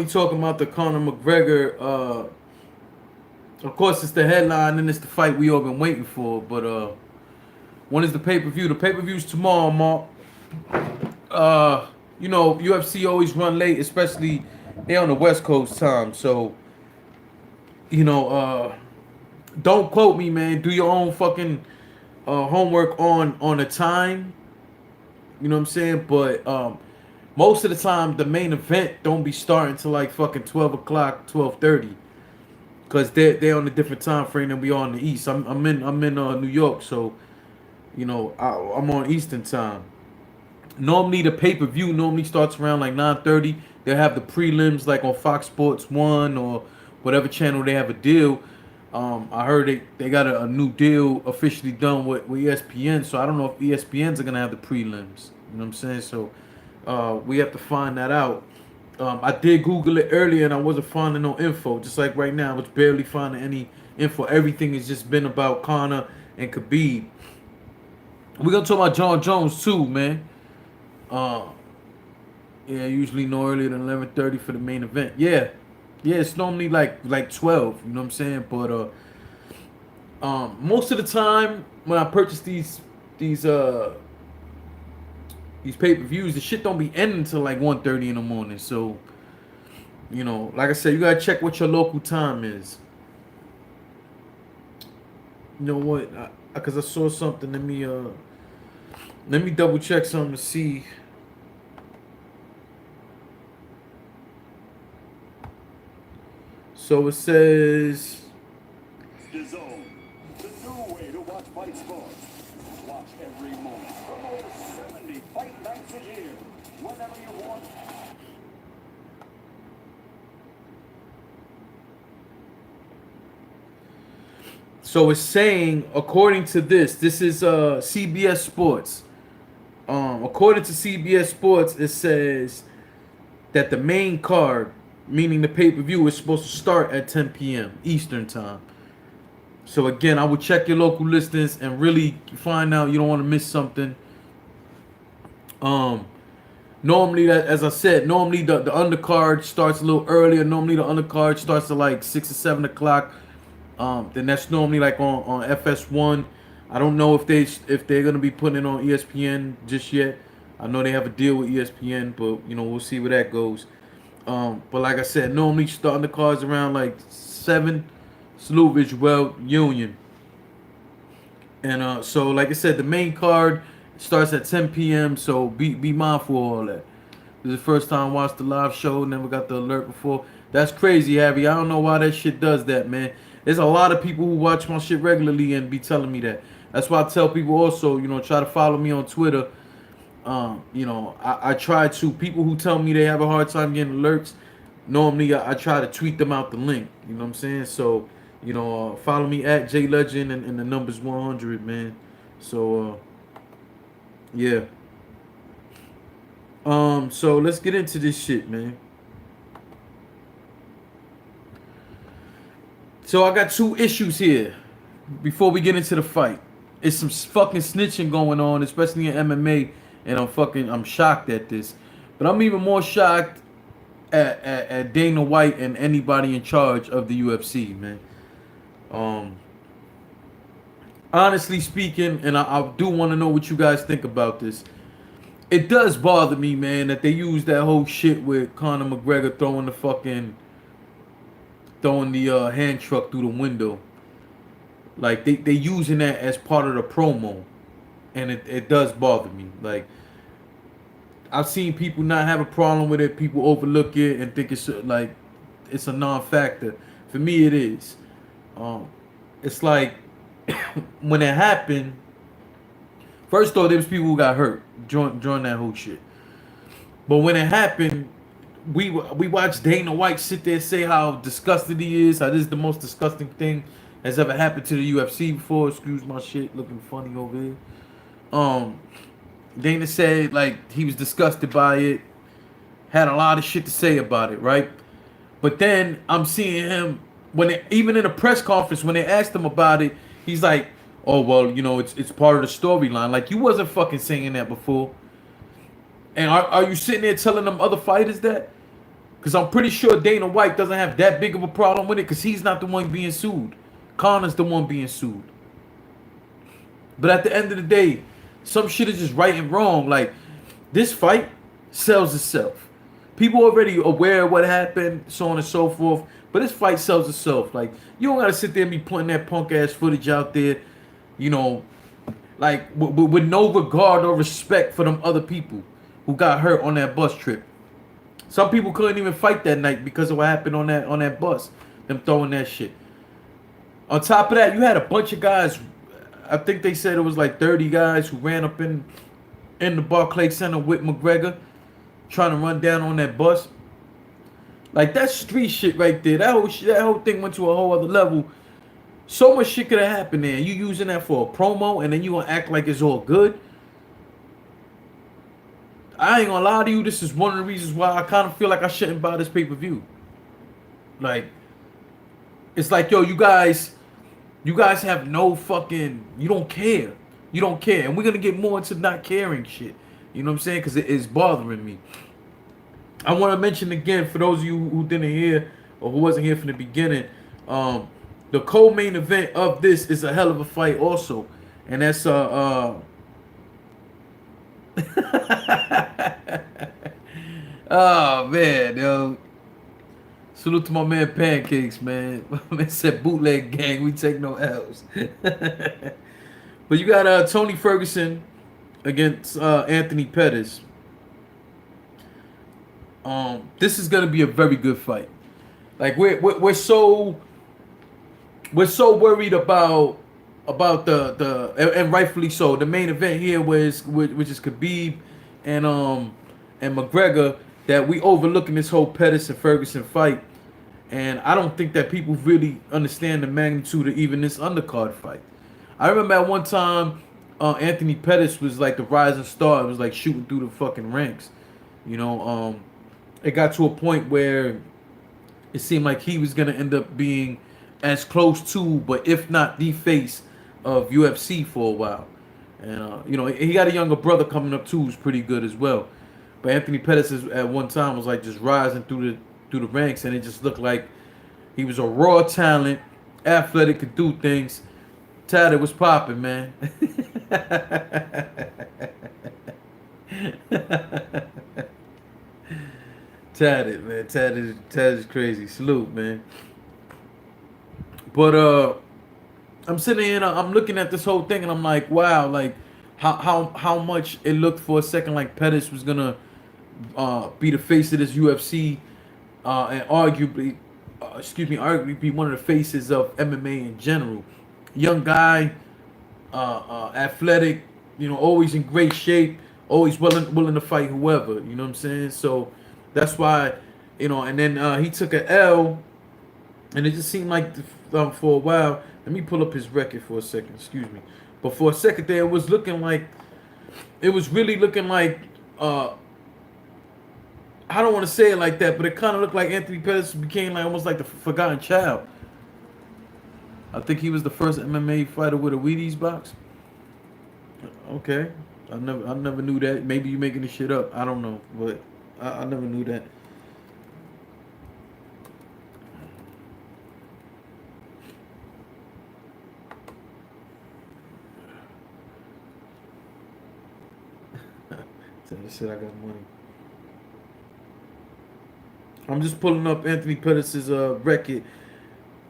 We talking about the Conor McGregor. Of course, it's the headline and it's the fight we all been waiting for. But when is the pay per view? The pay per view's tomorrow, Mark. UFC always run late, especially they on the West Coast time. So you know, don't quote me, man. Do your own fucking homework on the time. You know what I'm saying? But most of the time, the main event don't be starting till like fucking 12 o'clock, 12:30. Cause they're on a different time frame than we are in the East. I'm in New York, so I'm on Eastern time. Normally the pay per view normally starts around like 9:30. They'll have the prelims like on Fox Sports One or whatever channel they have a deal. I heard they got a new deal officially done with ESPN, so I don't know if ESPN's are gonna have the prelims. You know what I'm saying? So we have to find that out. I did Google it earlier and I wasn't finding no info. Just like right now, I was barely finding any info. Everything has just been about Conor and Khabib. We're gonna talk about John Jones too, man. Uh, yeah, usually no earlier than 11:30 for the main event. Yeah, it's normally like 12. You know what I'm saying? But most of the time when I purchase these these pay per views, the shit don't be ending until like 1:30 in the morning. So like I said, you gotta check what your local time is. You know what? Because I saw something. Let me double check something to see. So it says The Zone, the new way to watch fight sports. Watch every moment from over 70 fight nights a year, whenever you want. it's saying, according to this is CBS Sports. According to CBS Sports, it says that the main card, meaning the pay per view, is supposed to start at 10 p.m. Eastern time. So again, I would check your local listings and really find out. You don't want to miss something. Um, Normally, that as I said, normally the undercard starts a little earlier. Normally the undercard starts at like 6 or 7 o'clock. Then that's normally like on FS1. I don't know if they're gonna be putting it on ESPN just yet. I know they have a deal with ESPN, but we'll see where that goes. But like I said, normally starting the cards around like 7. Salute Visual Union. And so like I said, the main card starts at 10 p.m. So be mindful of all that. This is the first time I watched the live show. Never got the alert before. That's crazy, Abby. I don't know why that shit does that, man. There's a lot of people who watch my shit regularly and be telling me that. That's why I tell people also, try to follow me on Twitter. I try to. People who tell me they have a hard time getting alerts, normally I try to tweet them out the link. You know what I'm saying? So, follow me at JLegend and the number's 100, man. So, yeah. So let's get into this shit, man. So I got two issues here before we get into the fight. It's some fucking snitching going on, especially in MMA, and I'm shocked at this. But I'm even more shocked at Dana White and anybody in charge of the UFC, man. Um, Honestly speaking, and I do want to know what you guys think about this. It does bother me, man, that they use that whole shit with Conor McGregor throwing the hand truck through the window. Like they using that as part of the promo, and it does bother me. Like I've seen people not have a problem with it. People overlook it and think it's like it's a non-factor. For me, it is. It's like when it happened. First off, there was people who got hurt during that whole shit. But when it happened, we watched Dana White sit there and say how disgusted he is, how this is the most disgusting thing has ever happened to the UFC before. Excuse my shit, looking funny over here. Dana said like he was disgusted by it, had a lot of shit to say about it, right? But then I'm seeing him even in a press conference when they asked him about it, he's like, "Oh well, it's part of the storyline." Like you wasn't fucking saying that before. And are you sitting there telling them other fighters that? Because I'm pretty sure Dana White doesn't have that big of a problem with it because he's not the one being sued. Conor's the one being sued. But at the end of the day, some shit is just right and wrong. Like, this fight sells itself. People already aware of what happened, so on and so forth. But this fight sells itself. Like, you don't gotta sit there and be putting that punk ass footage out there, you know, like with no regard or respect for them other people who got hurt on that bus trip. Some people couldn't even fight that night because of what happened on that bus. Them throwing that shit. On top of that, you had a bunch of guys. I think they said it was like 30 guys who ran up in the Barclays Center with McGregor, trying to run down on that bus. Like, that's street shit right there. That whole thing went to a whole other level. So much shit could have happened there. You using that for a promo, and then you gonna act like it's all good. I ain't gonna lie to you. This is one of the reasons why I kind of feel like I shouldn't buy this pay-per-view. Like, it's like, yo, you guys have no fucking, you don't care. You don't care. And we're going to get more into not caring shit. You know what I'm saying? Because it is bothering me. I want to mention again, for those of you who didn't hear or who wasn't here from the beginning, the co-main event of this is a hell of a fight also. And that's, oh, man, yo. Salute to my man Pancakes, man. My man said bootleg gang, we take no L's. But you got Tony Ferguson against Anthony Pettis. This is gonna be a very good fight. Like, we're so worried about the and rightfully so, the main event here which is Khabib and McGregor, that we overlooking this whole Pettis and Ferguson fight. And I don't think that people really understand the magnitude of even this undercard fight. I remember at one time, Anthony Pettis was like the rising star. It was like shooting through the fucking ranks. You know, it got to a point where it seemed like he was going to end up being as close to, but if not the face of UFC for a while. And, you know, he got a younger brother coming up too who's pretty good as well. But Anthony Pettis at one time was like just rising through the ranks, and it just looked like he was a raw talent, athletic, could do things. Tad, it was popping, man. Tad it, man. Tad is crazy. Salute, man. But I'm sitting here and I'm looking at this whole thing and I'm like, wow, like how much it looked for a second like Pettis was gonna be the face of this UFC, and arguably be one of the faces of MMA in general. Young guy, athletic, you know, always in great shape, always willing to fight whoever. You know what I'm saying? So that's why, you know. And then he took an L, and it just seemed like for a while. Let me pull up his record for a second. Excuse me. But for a second there, it was really looking like. I don't want to say it like that, but it kind of looked like Anthony Pettis became like almost like the forgotten child. I think he was the first MMA fighter with a Wheaties box. Okay, I never knew that. Maybe you making this shit up. I don't know, but I never knew that. Tell you shit, I got money. I'm just pulling up Anthony Pettis' record.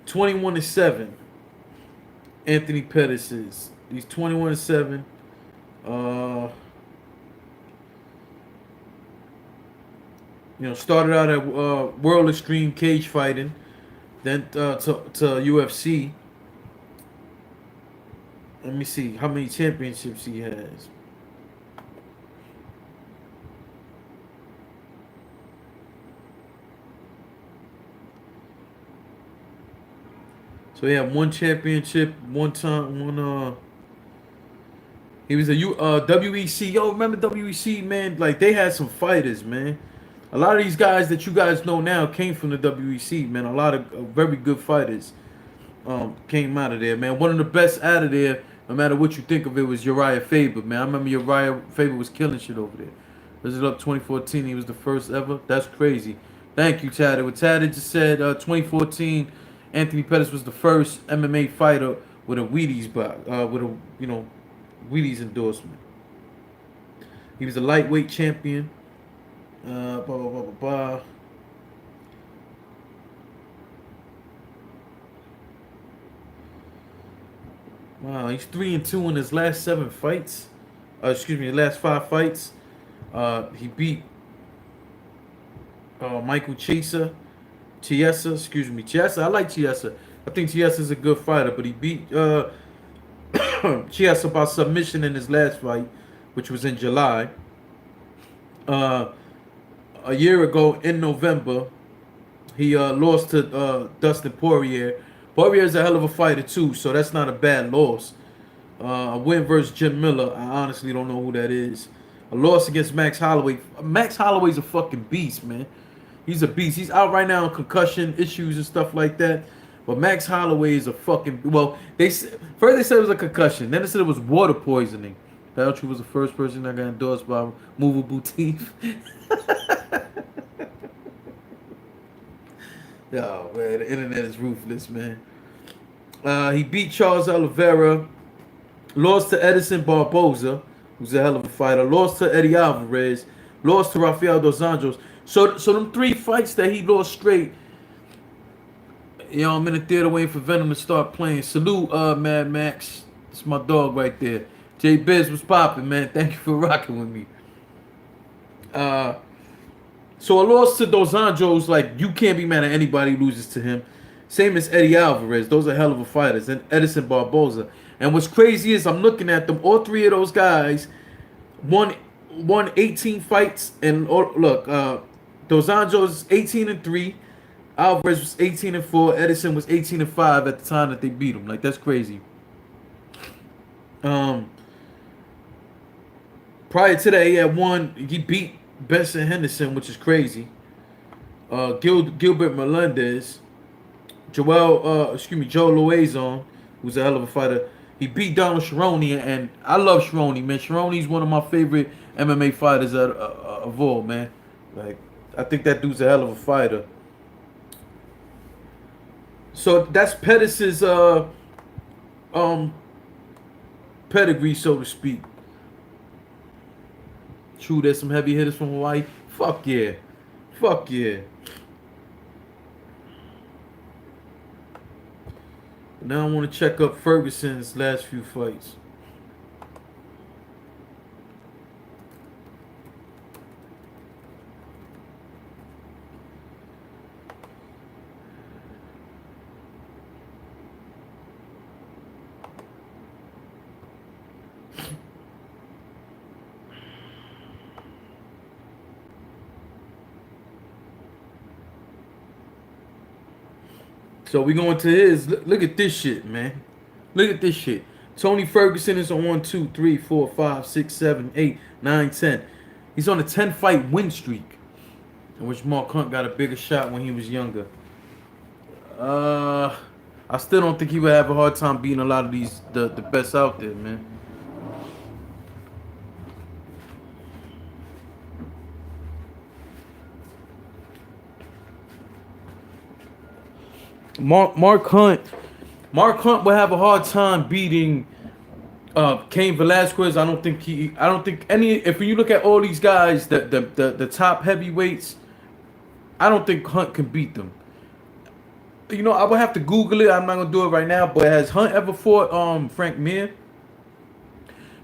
21-7. Anthony Pettis is. He's 21-7. You know, started out at World Extreme Cage Fighting, then to UFC. Let me see how many championships he has. So he had one championship, he was a WEC. Yo, remember WEC, man? Like, they had some fighters, man. A lot of these guys that you guys know now came from the WEC, man. A lot of very good fighters came out of there, man. One of the best out of there, no matter what you think of it, was Uriah Faber, man. I remember Uriah Faber was killing shit over there. This is up 2014. He was the first ever. That's crazy. Thank you, Tatted. What Tatted just said, 2014, Anthony Pettis was the first MMA fighter with a with a Wheaties endorsement. He was a lightweight champion. Blah blah blah blah blah. Wow, he's 3-2 in his last 7 fights. Last 5 fights. He beat Michael Chiesa. I like Chiesa. I think Chiesa's a good fighter, but he beat Chiesa by submission in his last fight, which was in July. A year ago in November, he lost to Dustin Poirier. Poirier is a hell of a fighter too, so that's not a bad loss. A win versus Jim Miller. I honestly don't know who that is. A loss against Max Holloway. Max Holloway's a fucking beast, man. He's a beast. He's out right now on concussion issues and stuff like that. But Max Holloway is a fucking... Well, first they said it was a concussion. Then they said it was water poisoning. Beltry was the first person that got endorsed by movable teeth. Oh, man. The internet is ruthless, man. He beat Charles Oliveira. Lost to Edison Barboza, who's a hell of a fighter. Lost to Eddie Alvarez. Lost to Rafael Dos Anjos. So them 3 fights that he lost straight, I'm in the theater waiting for Venom to start playing. Salute, Mad Max. It's my dog right there. J Biz was popping, man. Thank you for rocking with me. So a loss to Dos Anjos, like, you can't be mad at anybody who loses to him. Same as Eddie Alvarez. Those are hell of a fighters. And Edison Barboza. And what's crazy is I'm looking at them. All 3 of those guys won 18 fights. And look, Dos Anjos 18-3. Alvarez was 18-4. Edison was 18-5 at the time that they beat him. Like, that's crazy. Prior to that, he had won. He beat Benson Henderson, which is crazy. Gilbert Melendez. Joe Loazon, who's a hell of a fighter. He beat Donald Cerrone, and I love Cerrone, man. Cerrone's one of my favorite MMA fighters of all, man. Like, I think that dude's a hell of a fighter. So that's Pettis' pedigree, so to speak. True, there's some heavy hitters from Hawaii. Fuck yeah. Fuck yeah. Now I want to check up Ferguson's last few fights. So we going to his. Look at this shit, man. Look at this shit. Tony Ferguson is on 1, 2, 3, 4, 5, 6, 7, 8, 9, 10. He's on a 10-fight win streak, in which Mark Hunt got a bigger shot when he was younger. I still don't think he would have a hard time beating a lot of these the best out there, man. Mark Hunt would have a hard time beating Cain Velasquez. I don't think any. If you look at all these guys, the top heavyweights, I don't think Hunt can beat them. You know, I would have to Google it. I'm not gonna do it right now. But has Hunt ever fought Frank Mir?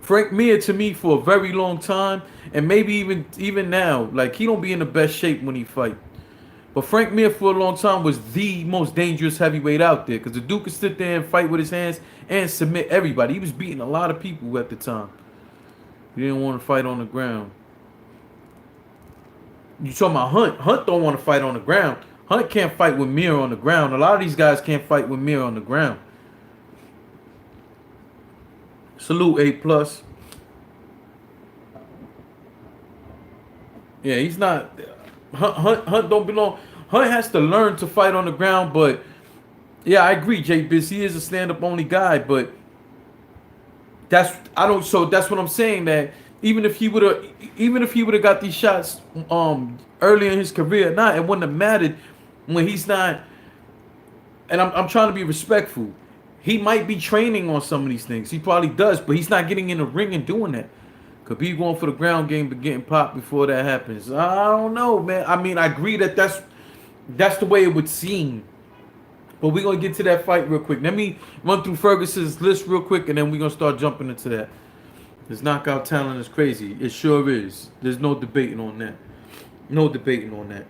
Frank Mir, to me, for a very long time, and maybe even now, like, he don't be in the best shape when he fight. But Frank Mir for a long time was the most dangerous heavyweight out there, because the dude could sit there and fight with his hands and submit everybody. He was beating a lot of people at the time. He didn't want to fight on the ground. You talking about Hunt? Hunt don't want to fight on the ground. Hunt can't fight with Mir on the ground. A lot of these guys can't fight with Mir on the ground. Salute A+. Yeah, he's not. Hunt don't belong. Hunt has to learn to fight on the ground, but yeah, I agree, J Biz. He is a stand-up only guy, but that's what I'm saying, that even if he would have got these shots early in his career, it wouldn't have mattered when he's not. And I'm trying to be respectful. He might be training on some of these things. He probably does, but he's not getting in the ring and doing that. Khabib going for the ground game, but getting popped before that happens. I don't know, man. I mean, I agree that that's the way it would seem. But we're going to get to that fight real quick. Let me run through Ferguson's list real quick, and then we're going to start jumping into that. His knockout talent is crazy. It sure is. There's no debating on that. No debating on that.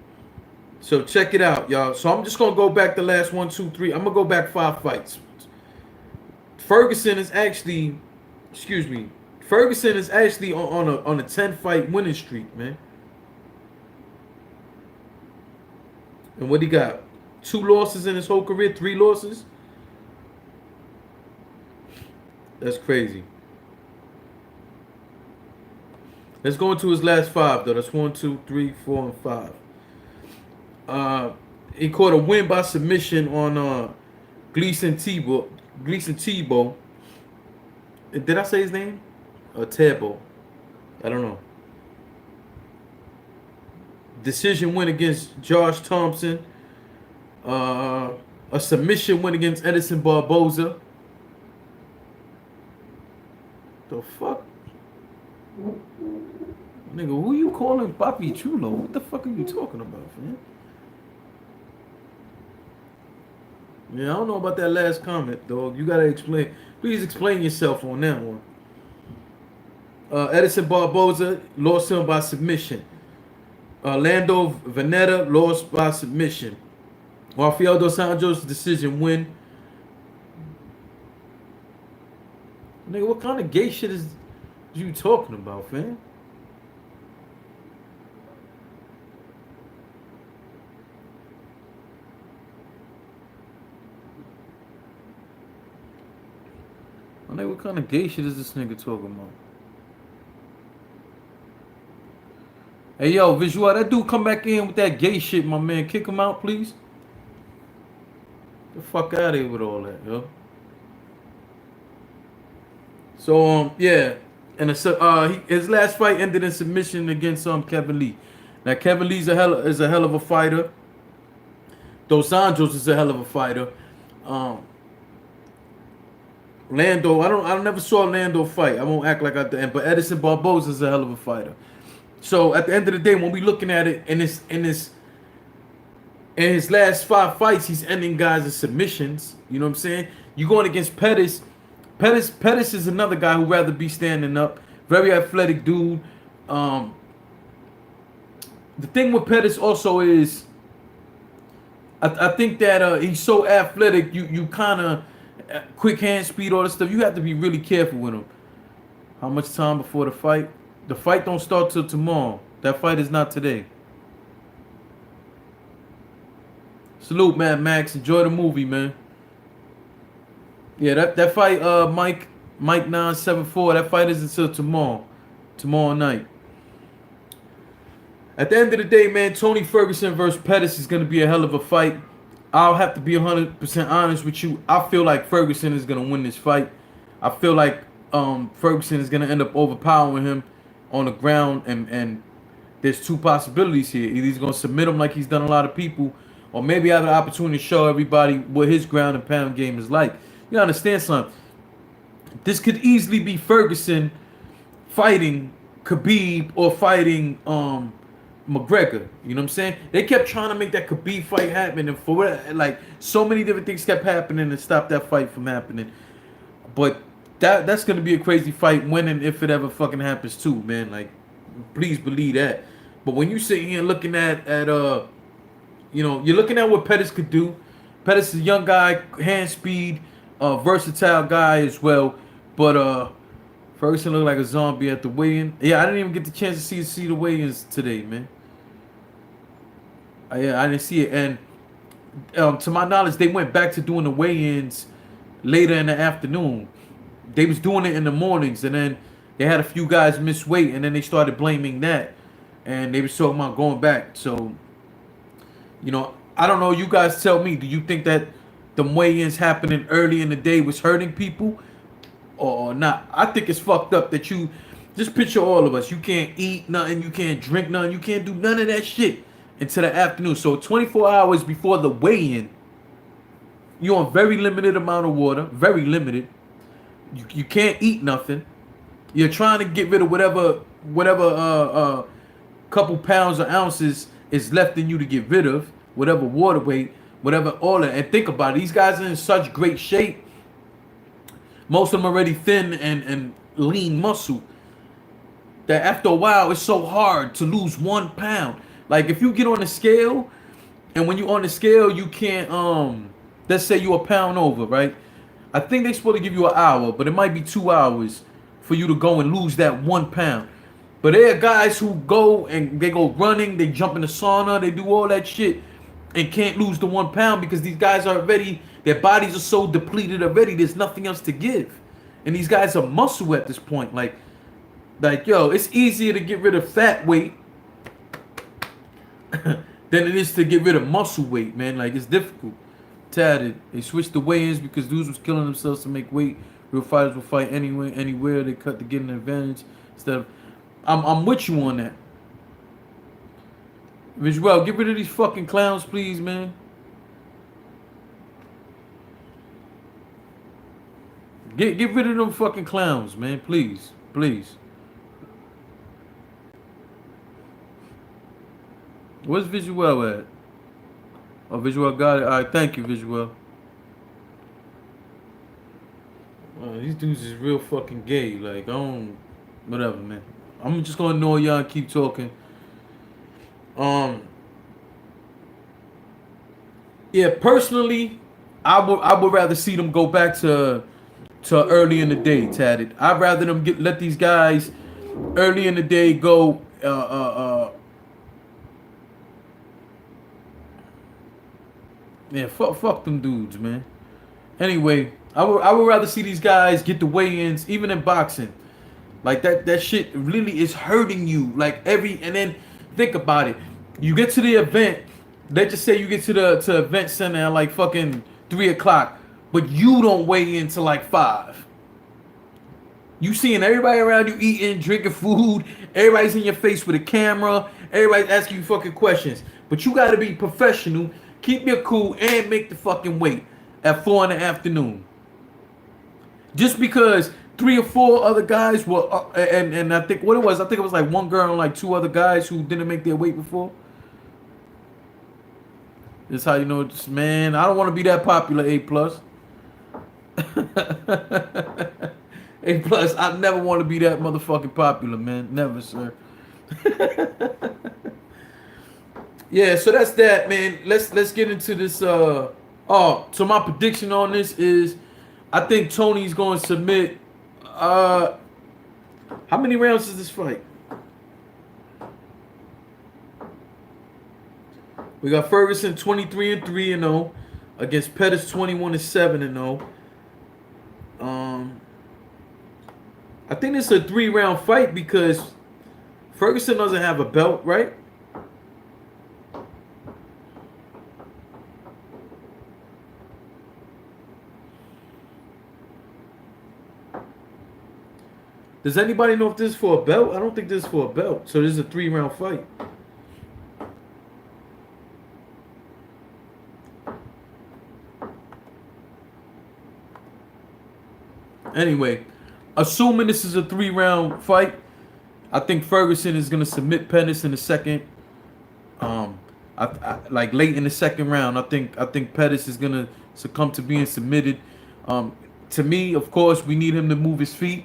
So check it out, y'all. So I'm just going to go back the last 1, 2, 3. I'm going to go back 5 fights. Ferguson is actually on a 10-fight winning streak, man. And what he got? 2 losses in his whole career, 3 losses. That's crazy. Let's go into his last 5 though. That's 1, 2, 3, 4, and 5. He caught a win by submission on Gleason Tebow. Did I say his name? Tebow. I don't know. Decision win against Josh Thompson. A submission win against Edison Barboza. The fuck? Nigga, who you calling Papi Chulo? What the fuck are you talking about, man? Yeah, I don't know about that last comment, dog. You gotta explain. Please explain yourself on that one. Edison Barboza lost him by submission. Lando Veneta lost by submission. Rafael dos Anjos decision win. Nigga, what kind of gay shit is you talking about, fam? Nigga, what kind of gay shit is this nigga talking about? Hey, yo, Visual, that dude come back in with that gay shit, my man. Kick him out, please. Get the fuck out of here with all that, yo. So, yeah. And his last fight ended in submission against Kevin Lee. Now, Kevin Lee is a hell of a fighter. Dos Anjos is a hell of a fighter. Lando, I never saw Lando fight. I won't act like I did. But Edison Barboza is a hell of a fighter. So at the end of the day, when we looking at it in his last 5 fights, he's ending guys in submissions. You know what I'm saying? You going against Pettis. Pettis is another guy who'd rather be standing up. Very athletic dude. The thing with Pettis also is, I think that he's so athletic. You kind of quick hand speed, all this stuff. You have to be really careful with him. How much time before the fight? The fight don't start till tomorrow. That fight is not today. Salute, Mad Max. Enjoy the movie, man. Yeah, that fight, Mike 974. That fight is until tomorrow night. At the end of the day, man, Tony Ferguson versus Pettis is gonna be a hell of a fight. I'll have to be 100% honest with you. I feel like Ferguson is gonna win this fight. I feel like Ferguson is gonna end up overpowering him on the ground, and there's 2 possibilities here. Either he's gonna submit him like he's done a lot of people, or maybe have the opportunity to show everybody what his ground and pound game is like. You understand something? This could easily be Ferguson fighting Khabib or fighting McGregor. You know what I'm saying? They kept trying to make that Khabib fight happen, and for like so many different things kept happening to stop that fight from happening. But that's gonna be a crazy fight when and if it ever fucking happens too, man. Like, please believe that. But when you sit here looking at you know, you're looking at what Pettis could do. Pettis is a young guy, hand speed, versatile guy as well. But Ferguson looked like a zombie at the weigh-in. Yeah, I didn't even get the chance to see the weigh-ins today, man. I didn't see it, and to my knowledge, they went back to doing the weigh-ins later in the afternoon. They was doing it in the mornings, and then they had a few guys miss weight, and then they started blaming that, and they was talking about going back. So, you know, I don't know. You guys tell me. Do you think that the weigh-ins happening early in the day was hurting people, or not? I think it's fucked up that Just picture all of us. You can't eat nothing. You can't drink nothing. You can't do none of that shit until the afternoon. So 24 hours before the weigh-in, you're on very limited amount of water. Very limited. You can't eat nothing. You're trying to get rid of whatever couple pounds or ounces is left in you to get rid of. Whatever water weight, whatever all that. And think about it. These guys are in such great shape. Most of them already thin and lean muscle. That after a while, it's so hard to lose 1 pound. Like if you get on the scale, and when you're on the scale, you can't let's say you're a pound over, right? I think they're supposed to give you an hour, but it might be 2 hours for you to go and lose that 1 pound. But there are guys who go and they go running, they jump in the sauna, they do all that shit and can't lose the 1 pound because these guys are already, their bodies are so depleted already, there's nothing else to give. And these guys are muscle at this point. Like yo, it's easier to get rid of fat weight than it is to get rid of muscle weight, man. Like it's difficult. Tatted. They switched the weigh-ins because dudes was killing themselves to make weight. Real fighters will fight anywhere. They cut to get an advantage. Instead of, I'm with you on that. Visual, get rid of these fucking clowns, please, man. Get rid of them fucking clowns, man. Please. Please. Where's Visual at? Oh, Visual got it. Alright, thank you, Visual. These dudes is real fucking gay. Like, I don't... Whatever, man. I'm just gonna ignore y'all and keep talking. Yeah, personally, I would rather see them go back to early in the day, Tatted. I'd rather them let these guys early in the day go yeah, fuck them dudes, man. Anyway, I would rather see these guys get the weigh-ins, even in boxing. Like that shit really is hurting you. Like and then think about it. You get to the event, let's just say you get to the event center at like fucking 3 o'clock, but you don't weigh in till like 5. You seeing everybody around you eating, drinking food, everybody's in your face with a camera, everybody's asking you fucking questions. But you gotta be professional, keep your cool, and make the fucking weight at 4 in the afternoon. Just because 3 or 4 other guys were, and I think what it was, I think it was like 1 girl and like 2 other guys who didn't make their weight before. This how you know, just, man, I don't want to be that popular, A+. A+, I never want to be that motherfucking popular, man. Never, sir. Yeah, so that's that, man. Let's get into this. So my prediction on this is, I think Tony's going to submit. How many rounds is this fight? We got Ferguson 23-3-0 against Pettis 21-7-0. I think this is a 3-round fight because Ferguson doesn't have a belt, right? Does anybody know if this is for a belt? I don't think this is for a belt. So this is a 3-round fight. Anyway, assuming this is a 3-round fight, I think Ferguson is gonna submit Pettis in the second. Like late in the second round, I think Pettis is gonna succumb to being submitted. To me, of course, we need him to move his feet.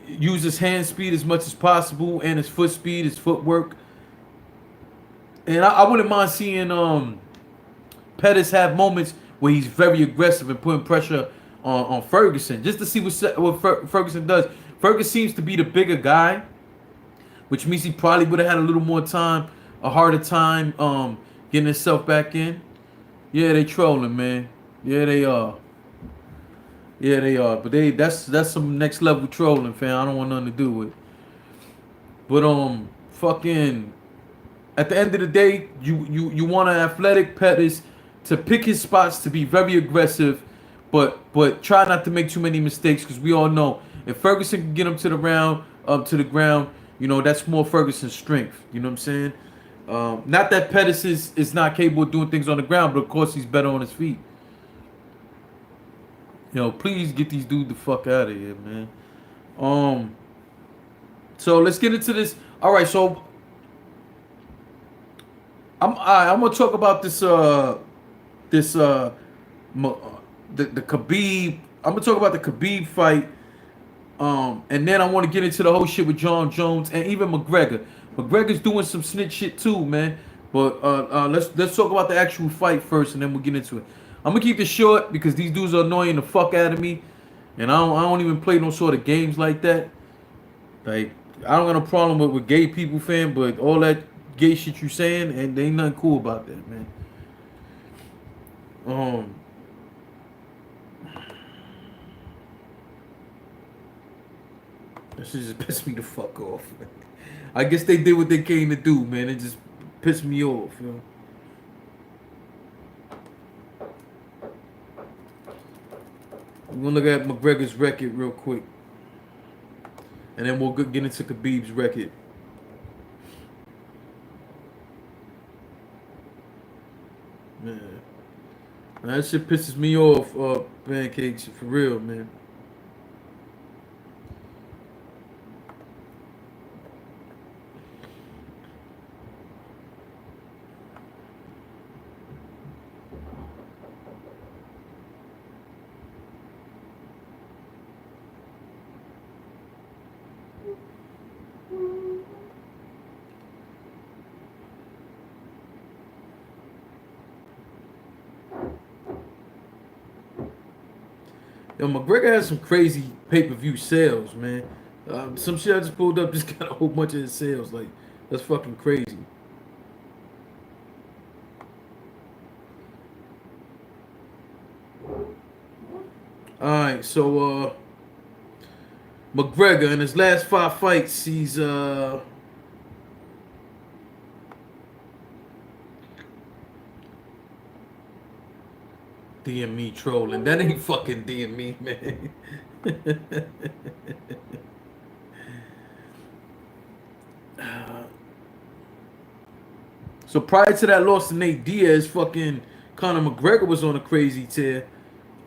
Use his hand speed as much as possible and his foot speed, his footwork. And I wouldn't mind seeing Pettis have moments where he's very aggressive and putting pressure on Ferguson, just to see what Ferguson does. Ferguson seems to be the bigger guy, which means he probably would have had a little more time, a harder time getting himself back in. Yeah, they trolling, man. Yeah, they are. Yeah, they are, but that's some next level trolling, fam. I don't want nothing to do with. But fucking, at the end of the day, you want an athletic Pettis to pick his spots, to be very aggressive, but try not to make too many mistakes, because we all know If Ferguson can get him to the round, up to the ground, you know, that's more Ferguson's strength. You know what I'm saying? Not that Pettis is not capable of doing things on the ground, but of course he's better on his feet. You know, please get these dudes the fuck out of here, man. Um, so let's get into this. All right, so I'm gonna talk about this the Khabib. I'm gonna talk about the Khabib fight. And then I want to get into the whole shit with John Jones and even McGregor. McGregor's doing some snitch shit too, man. But let's talk about the actual fight first, and then we'll get into it. I'm gonna keep this short because these dudes are annoying the fuck out of me, and I don't even play no sort of games like that. Like I don't got no problem with gay people, fam, but all that gay shit you saying, and there ain't nothing cool about that, man. Um, This shit just pissed me the fuck off, man. I guess they did what they came to do, man. It just pissed me off, you know. We're gonna look at McGregor's record real quick, and then we'll get into Khabib's record. Man, that shit pisses me off, pancakes, for real, man. Yo, McGregor has some crazy pay-per-view sales, man. Some shit I just pulled up just got a whole bunch of his sales. Like, that's fucking crazy. Alright, so McGregor in his last 5 fights, he's DM me trolling. That ain't fucking DM me, man. So prior to that loss to Nate Diaz, fucking Conor McGregor was on a crazy tear.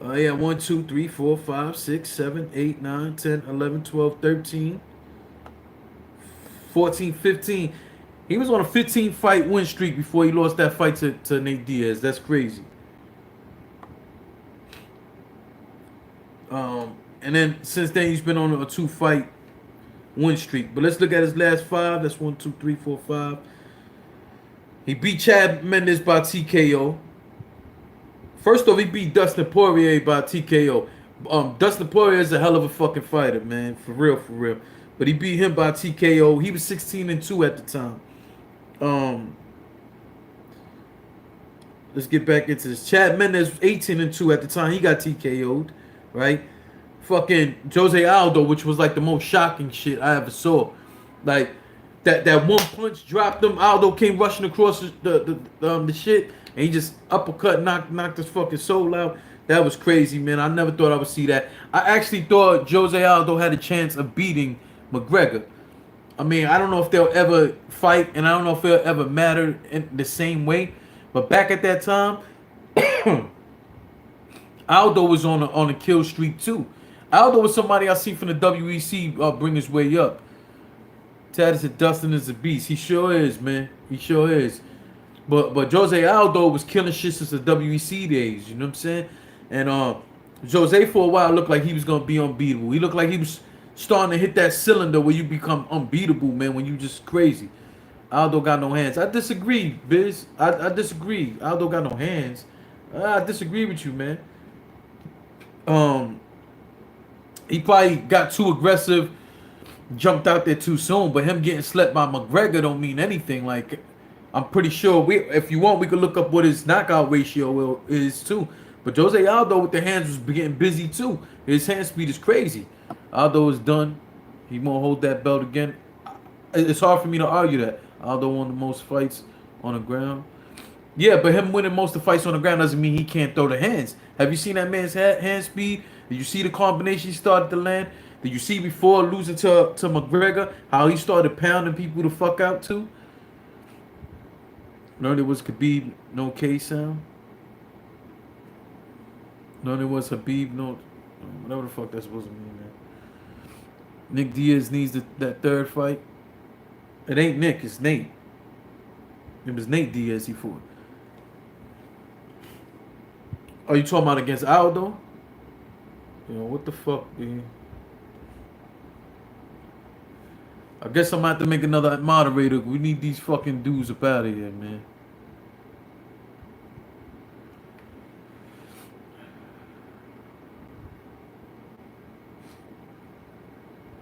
Yeah, 1, 2, 3, 4, 5, 6, 7, 8, 9, 10, 11, 12, 13, 14, 15. He was on a 15 fight win streak before he lost that fight to Nate Diaz. That's crazy. And then since then he's been on a 2 fight win streak. But let's look at his last 5. That's 1, 2, 3, 4, 5. He beat Chad Mendes by TKO. First off, he beat Dustin Poirier by TKO. Dustin Poirier is a hell of a fucking fighter, man. For real, for real. But he beat him by TKO. He was 16-2 at the time. Let's get back into this. Chad Mendes was 18-2 at the time. He got TKO'd, right? Fucking Jose Aldo, which was like the most shocking shit I ever saw. Like that one punch dropped him. Aldo came rushing across the shit, and he just uppercut knocked his fucking soul out. That was crazy, man. I never thought I would see that. I actually thought Jose Aldo had a chance of beating McGregor. I mean, I don't know if they'll ever fight, and I don't know if it'll ever matter in the same way. But back at that time, Aldo was on a kill streak too. Aldo was somebody I see from the WEC bring his way up. Tad said Dustin is a beast. He sure is, man. He sure is. But Jose Aldo was killing shit since the WEC days. You know what I'm saying? And Jose for a while looked like he was gonna be unbeatable. He looked like he was starting to hit that cylinder where you become unbeatable, man. When you just crazy. Aldo got no hands. I disagree, Biz. I disagree. Aldo got no hands. I disagree with you, man. He probably got too aggressive, jumped out there too soon. But him getting slept by McGregor don't mean anything. Like, I'm pretty sure if you want, we could look up what his knockout ratio is too. But Jose Aldo with the hands was getting busy too. His hand speed is crazy. Aldo is done. He won't hold that belt again. It's hard for me to argue that. Aldo won the most fights on the ground. Yeah, but him winning most of the fights on the ground doesn't mean he can't throw the hands. Have you seen that man's hand speed? Did you see the combination he started to land? Did you see before losing to McGregor how he started pounding people the fuck out too? No, there was Khabib, no K sound. No, there was Khabib, no, whatever the fuck that's supposed to mean, man. Nick Diaz needs that third fight. It ain't Nick, it's Nate. It was Nate Diaz he fought. Are you talking about against Aldo? What the fuck, man? I guess I'm gonna have to make another moderator. We need these fucking dudes up out of here, man.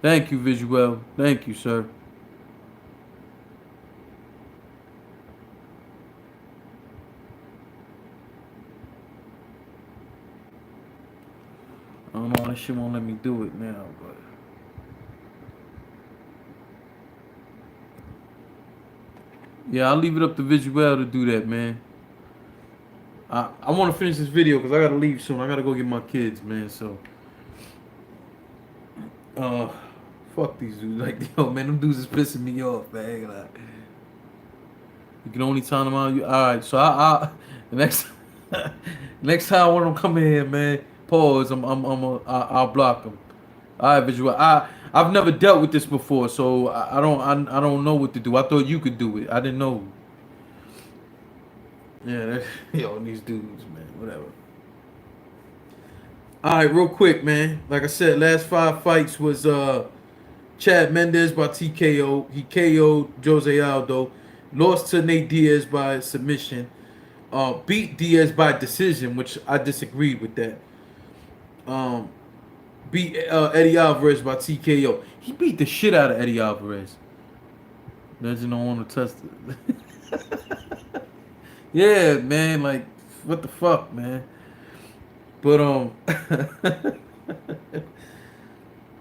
Thank you, Visuel. Thank you, sir. I don't know why this shit won't let me do it now, but yeah, I'll leave it up to Visuel to do that, man. I want to finish this video because I gotta leave soon. I gotta go get my kids, man. So, fuck these dudes. Like, yo, man, them dudes is pissing me off, man. Like, you can only time them out. All right, so I next next time when I'm coming here, man. Pause. I'll block them. All right, Visual. I've never dealt with this before, so I don't know what to do. I thought you could do it. I didn't know. Yeah, yo, these dudes, man. Whatever. All right, real quick, man. Like I said, last 5 fights was Chad Mendes by TKO. He KO'd Jose Aldo. Lost to Nate Diaz by submission. Beat Diaz by decision, which I disagreed with that. Beat Eddie Alvarez by TKO. He beat the shit out of Eddie Alvarez. Legend don't want to test it. Yeah, man, like, what the fuck, man? But,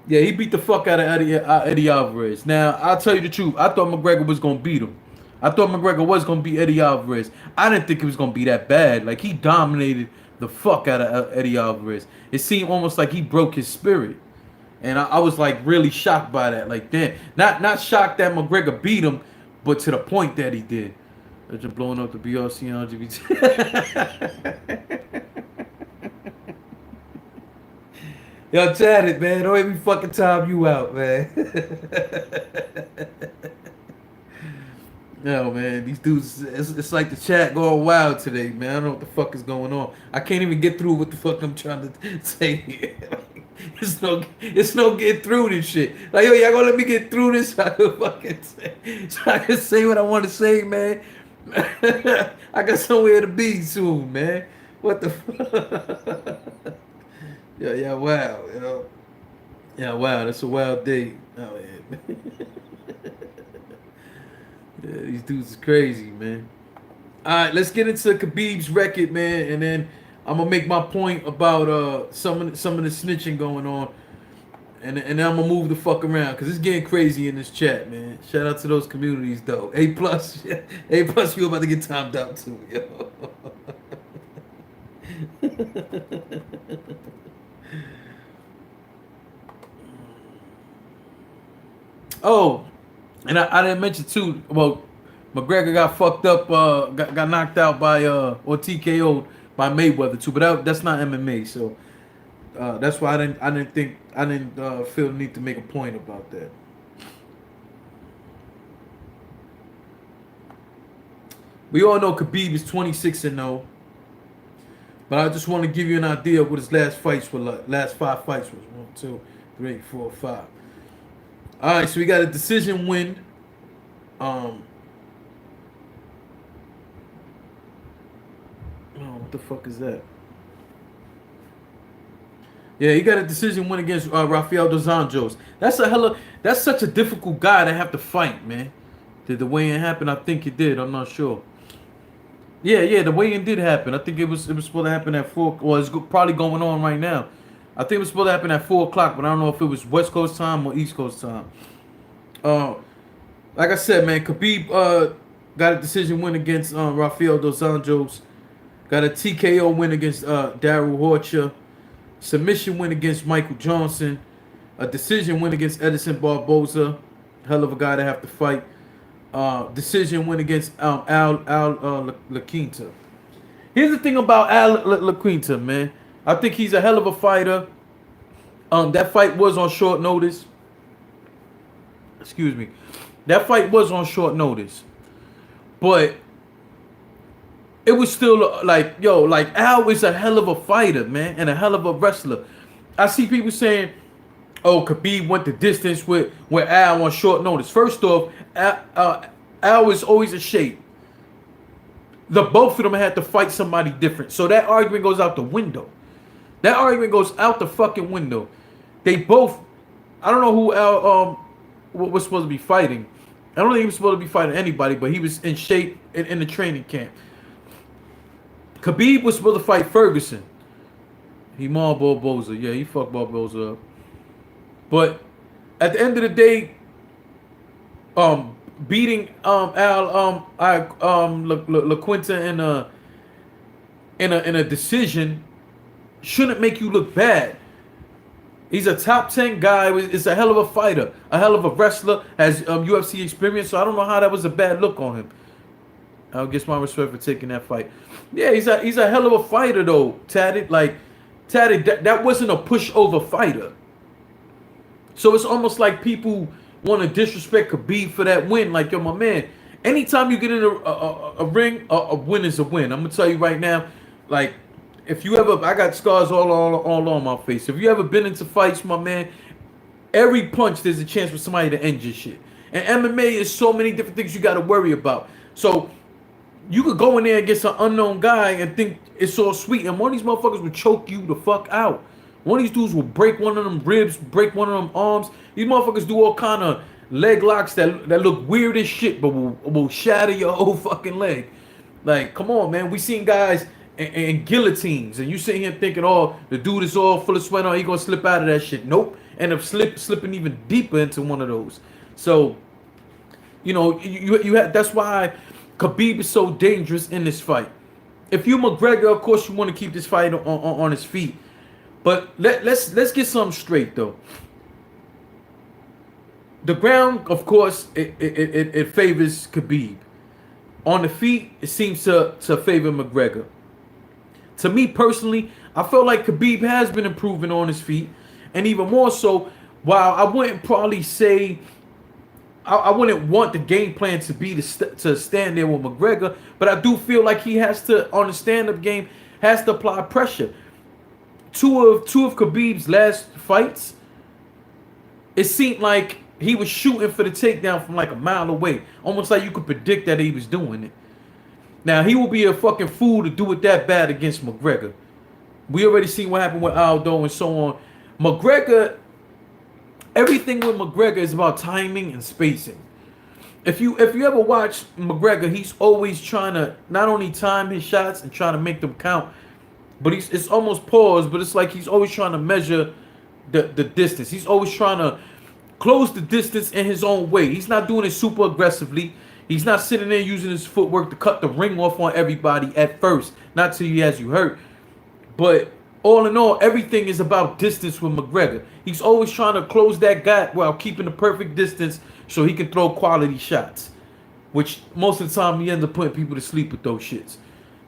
yeah, he beat the fuck out of Eddie Alvarez. Now, I'll tell you the truth. I thought McGregor was going to beat him. I thought McGregor was going to beat Eddie Alvarez. I didn't think it was going to be that bad. Like, he dominated the fuck out of Eddie Alvarez. It seemed almost like he broke his spirit. And I was, like, really shocked by that. Like, damn. Not shocked that McGregor beat him, but to the point that he did. They're just blowing up the BRC and LGBT. Yo, chat it, man. Don't let me fucking time you out, man. Yo, man, these dudes, it's like the chat going wild today, man. I don't know what the fuck is going on. I can't even get through what the fuck I'm trying to say here. It's no get through this shit. Like, yo, y'all gonna let me get through this so I can fucking say what I want to say, man. I got somewhere to be soon, man. What the fuck? Yeah, wow, you know. Yeah, wow, that's a wild day. Oh, yeah. Yeah, these dudes is crazy, man. All right, let's get into Khabib's record, man, and then I'm gonna make my point about some of the snitching going on, and then I'm gonna move the fuck around because it's getting crazy in this chat, man. Shout out to those communities, though. A+, you about to get timed out too, yo. Oh, and I didn't mention too. Well, McGregor got fucked up, got knocked out by or TKO'd by Mayweather too. But that's not MMA, so that's why I didn't feel the need to make a point about that. We all know Khabib is 26-0, but I just want to give you an idea of what his last fights were like. Last 5 fights was 1, 2, 3, 4, 5. All right, so we got a decision win. Oh, what the fuck is that? Yeah, he got a decision win against Rafael dos Anjos. That's such a difficult guy to have to fight, man. Did the weigh-in happen? I think it did. I'm not sure. Yeah, the weigh-in did happen. I think it was supposed to happen at 4. Well, it's probably going on right now. I think it was supposed to happen at 4 o'clock, but I don't know if it was West Coast time or East Coast time. Like I said, man, Khabib got a decision win against Rafael dos Anjos. Got a TKO win against Daryl Horcher. Submission win against Michael Johnson. A decision win against Edison Barboza. Hell of a guy to have to fight. Decision win against Al La Quinta. Here's the thing about Al La Quinta, man. I think he's a hell of a fighter. That fight was on short notice. Excuse me. That fight was on short notice. But it was still like, yo, like Al is a hell of a fighter, man, and a hell of a wrestler. I see people saying, oh, Khabib went the distance with Al on short notice. First off, Al is always a shape. The both of them had to fight somebody different. So that argument goes out the window. That argument goes out the fucking window. They both, I don't know who Al was supposed to be fighting. I don't think he was supposed to be fighting anybody, but he was in shape in the training camp. Khabib was supposed to fight Ferguson. He mauled Barboza. Yeah, he fucked Barboza up. But at the end of the day, beating Al La Quinta in a decision shouldn't make you look bad. He's a top 10 guy. Is a hell of a fighter, a hell of a wrestler, has UFC experience. So I don't know how that was a bad look on him. I'll give my respect for taking that fight. Yeah, he's a hell of a fighter though, Tatted. Like Tatted, that wasn't a pushover fighter. So it's almost like people want to disrespect Khabib for that win. Like, yo, my man, anytime you get in a ring, a win is a win. I'm gonna tell you right now, like, if you ever, I got scars all on my face. If you ever been into fights, my man, every punch there's a chance for somebody to end your shit. And MMA is so many different things you got to worry about. So you could go in there and get some unknown guy and think it's all sweet, and one of these motherfuckers will choke you the fuck out. One of these dudes will break one of them ribs, break one of them arms. These motherfuckers do all kind of leg locks that look weird as shit, but will shatter your whole fucking leg. Like, come on, man. We seen guys and guillotines, and you sitting here thinking, oh, the dude is all full of sweat on, he gonna slip out of that shit. Nope. End up slipping even deeper into one of those. So, you know, you have, that's why Khabib is so dangerous in this fight. If you McGregor, of course you want to keep this fight on his feet. But let's get something straight though. The ground, of course, it favors Khabib. On the feet, it seems to favor McGregor. To me personally, I felt like Khabib has been improving on his feet, and even more so. While I wouldn't probably say, I wouldn't want the game plan to be to stand there with McGregor, but I do feel like he has to, on the stand-up game, has to apply pressure. Two of Khabib's last fights, it seemed like he was shooting for the takedown from like a mile away, almost like you could predict that he was doing it. Now, he will be a fucking fool to do it that bad against McGregor. We already seen what happened with Aldo and so on. McGregor, everything with McGregor is about timing and spacing. If you ever watch McGregor, he's always trying to not only time his shots and trying to make them count, but it's almost paused, but it's like he's always trying to measure the distance. He's always trying to close the distance in his own way. He's not doing it super aggressively. He's not sitting there using his footwork to cut the ring off on everybody at first. Not till he has you hurt. But all in all, everything is about distance with McGregor. He's always trying to close that gap while keeping the perfect distance so he can throw quality shots. Which most of the time he ends up putting people to sleep with those shits.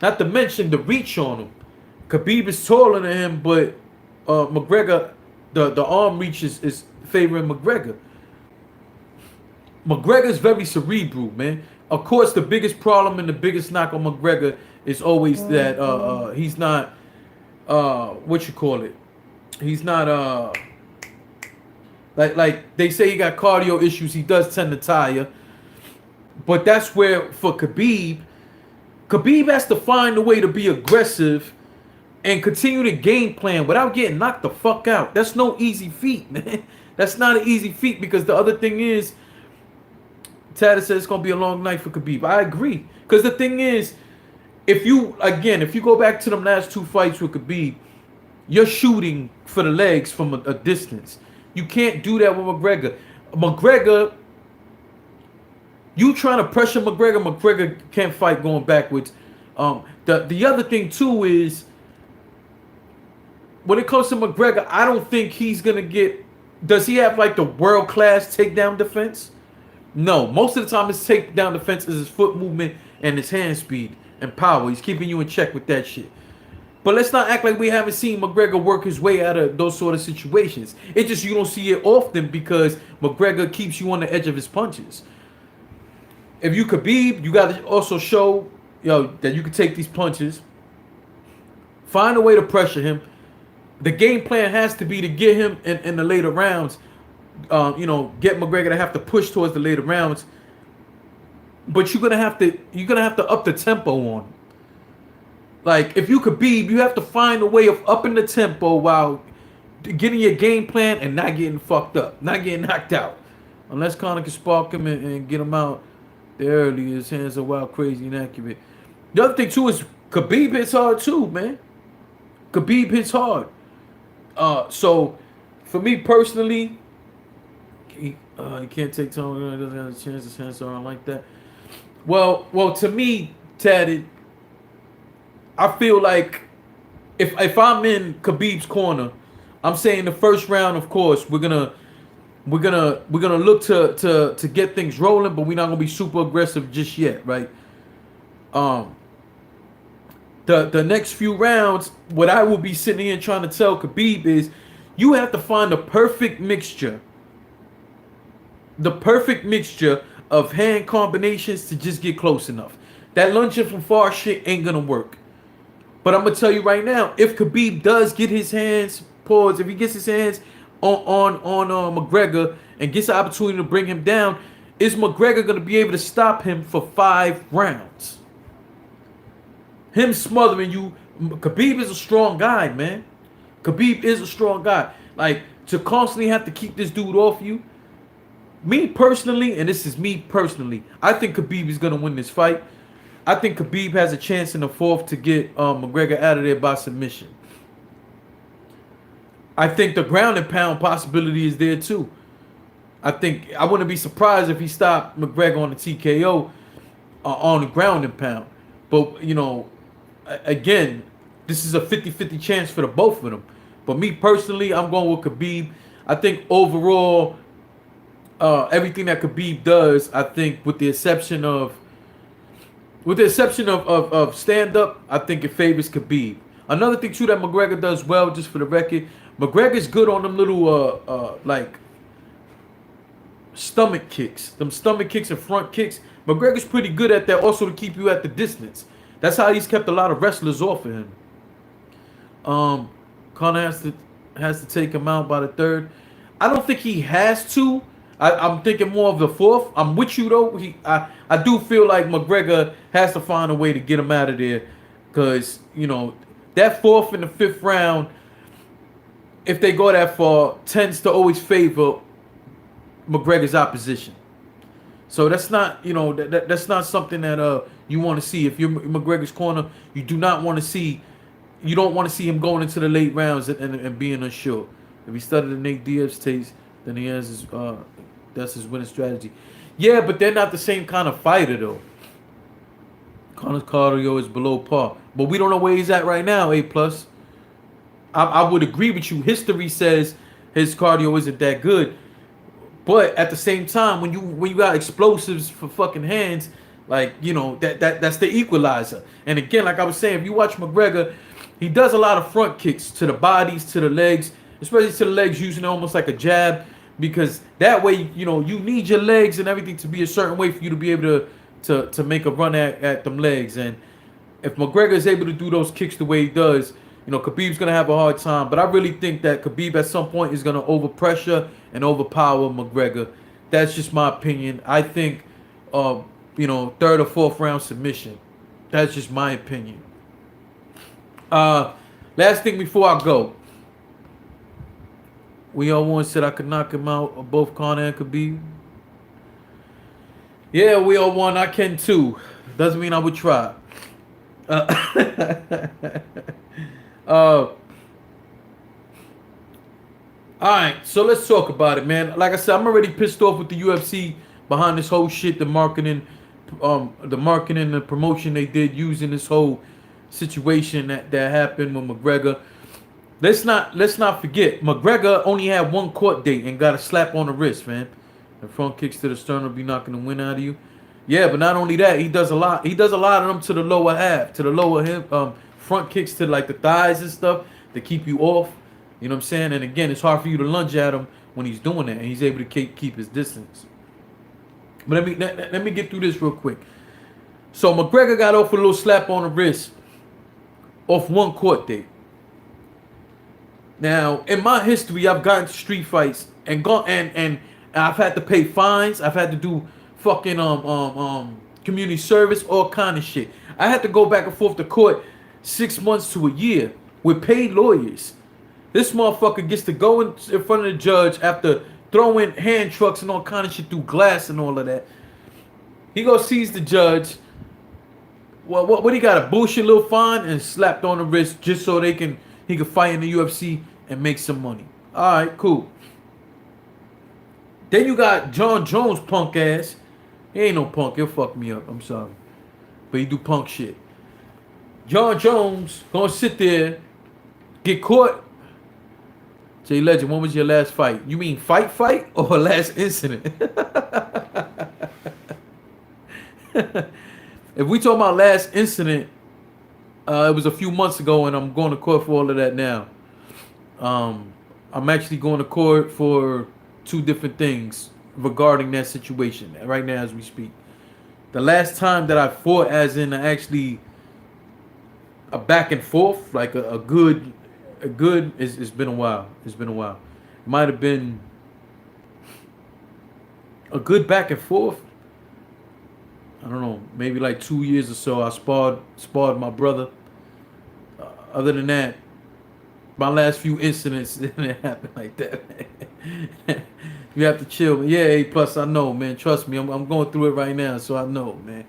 Not to mention the reach on him. Khabib is taller than him, but McGregor, the arm reach is favoring McGregor. McGregor's very cerebral, man. Of course, the biggest problem and the biggest knock on McGregor is always that he's not what you call it. He's not like they say he got cardio issues. He does tend to tire, but that's where for Khabib has to find a way to be aggressive and continue to game plan without getting knocked the fuck out. That's no easy feat, man. That's not an easy feat, because the other thing is, Tada says it's going to be a long night for Khabib. I agree. Because the thing is, if you go back to them last two fights with Khabib, you're shooting for the legs from a distance. You can't do that with McGregor. McGregor, you trying to pressure McGregor can't fight going backwards. The other thing, too, is when it comes to McGregor, I don't think he's going to get Does he have like the world class takedown defense? No. Most of the time, his takedown defense is his foot movement and his hand speed and power. He's keeping you in check with that shit. But let's not act like we haven't seen McGregor work his way out of those sort of situations. It's just you don't see it often because McGregor keeps you on the edge of his punches. If you Khabib, you got to also show that you can take these punches. Find a way to pressure him. The game plan has to be to get him in the later rounds. Get McGregor to have to push towards the later rounds. But you're gonna have to up the tempo on him. Like if you Khabib, you have to find a way of upping the tempo while getting your game plan and not getting fucked up, not getting knocked out. Unless Conor can spark him and get him out there early. His hands are wild, crazy, inaccurate. The other thing too is Khabib hits hard too, man. Khabib hits hard. So for me personally, he can't take time. He doesn't have a chance. His hands aren't like that. Well, to me, Tatted, I feel like if I'm in Khabib's corner, I'm saying the first round, of course, we're gonna look to get things rolling, but we're not gonna be super aggressive just yet, right? The next few rounds, what I will be sitting here trying to tell Khabib is, you have to find the perfect mixture of hand combinations to just get close enough. That lunging from far shit ain't gonna work. But I'm gonna tell you right now, if Khabib does get his hands paused, if he gets his hands on McGregor and gets the opportunity to bring him down, is McGregor gonna be able to stop him for 5 rounds? Him smothering you, Khabib is a strong guy, man. Khabib is a strong guy. Like, to constantly have to keep this dude off you. Me personally, and this is me personally, I think Khabib is gonna win this fight. I think Khabib has a chance in the 4th to get McGregor out of there by submission. I think the ground and pound possibility is there too. I wouldn't be surprised if he stopped McGregor on the TKO on the ground and pound. But, again, this is a 50-50 chance for the both of them. But me personally, I'm going with Khabib. I think overall, everything that Khabib does, I think with the exception of stand-up, I think it favors Khabib. Another thing too that McGregor does well, just for the record, McGregor's good on them little like stomach kicks. Them stomach kicks and front kicks. McGregor's pretty good at that also to keep you at the distance. That's how he's kept a lot of wrestlers off of him. Conor has to take him out by the 3rd. I don't think he has to. I'm thinking more of the 4th. I'm with you though. I do feel like McGregor has to find a way to get him out of there, because that 4th and the 5th round, if they go that far, tends to always favor McGregor's opposition. So that's not that's not something that you want to see. If you're McGregor's corner, you don't want to see him going into the late rounds and being unsure. If he studied the Nate Diaz tapes, then he has his that's his winning strategy. Yeah, but they're not the same kind of fighter though. Conor's cardio is below par, but we don't know where he's at right now. A+. I would agree with you. History says his cardio isn't that good, but at the same time, when you got explosives for fucking hands, like that's the equalizer. And again, like I was saying, if you watch McGregor, he does a lot of front kicks to the bodies, to the legs, especially to the legs, using it almost like a jab, because that way you need your legs and everything to be a certain way for you to be able to make a run at them legs. And if McGregor is able to do those kicks the way he does, Khabib's gonna have a hard time. But I really think that Khabib at some point is gonna overpressure and overpower McGregor. That's just my opinion. I think 3rd or 4th round submission. That's just my opinion. Last thing before I go. We all one said I could knock him out of both Conor and Khabib. Yeah, we all won. I can too. Doesn't mean I would try. All right, so let's talk about it, man. Like I said, I'm already pissed off with the UFC behind this whole shit, the marketing, the promotion they did using this whole situation that happened with McGregor. let's not forget McGregor only had one court date and got a slap on the wrist, man. The front kicks to the sternum will be knocking the wind out of you. Yeah, but not only that, he does a lot. He does a lot of them to the lower half, to the lower hip, front kicks to like the thighs and stuff to keep you off. You know what I'm saying? And again, it's hard for you to lunge at him when he's doing that, and he's able to keep his distance. But let me get through this real quick. So McGregor got off a little slap on the wrist off one court date. Now, in my history, I've gotten to street fights and gone and I've had to pay fines. I've had to do fucking community service, all kind of shit. I had to go back and forth to court 6 months to a year with paid lawyers. This motherfucker gets to go in front of the judge after throwing hand trucks and all kind of shit through glass and all of that. He goes sees the judge. Well, what he got, a bullshit little fine and slapped on the wrist just so he can fight in the UFC and make some money. All right, cool. Then you got John Jones, punk ass. He ain't no punk. He'll fuck me up. I'm sorry, but he do punk shit. John Jones gonna sit there, get caught. Jay Legend, when was your last fight? You mean fight or last incident? If we talk about last incident, it was a few months ago, and I'm going to court for all of that now. I'm actually going to court for 2 different things regarding that situation right now as we speak. The last time that I fought, as in actually a back and forth, like a good, it's been a while. It's been a while. It might have been a good back and forth. I don't know, maybe like 2 years or so. I sparred my brother. Other than that, my last few incidents didn't happen like that. You have to chill. Yeah, A plus, I know, man. Trust me, I'm going through it right now, so I know, man.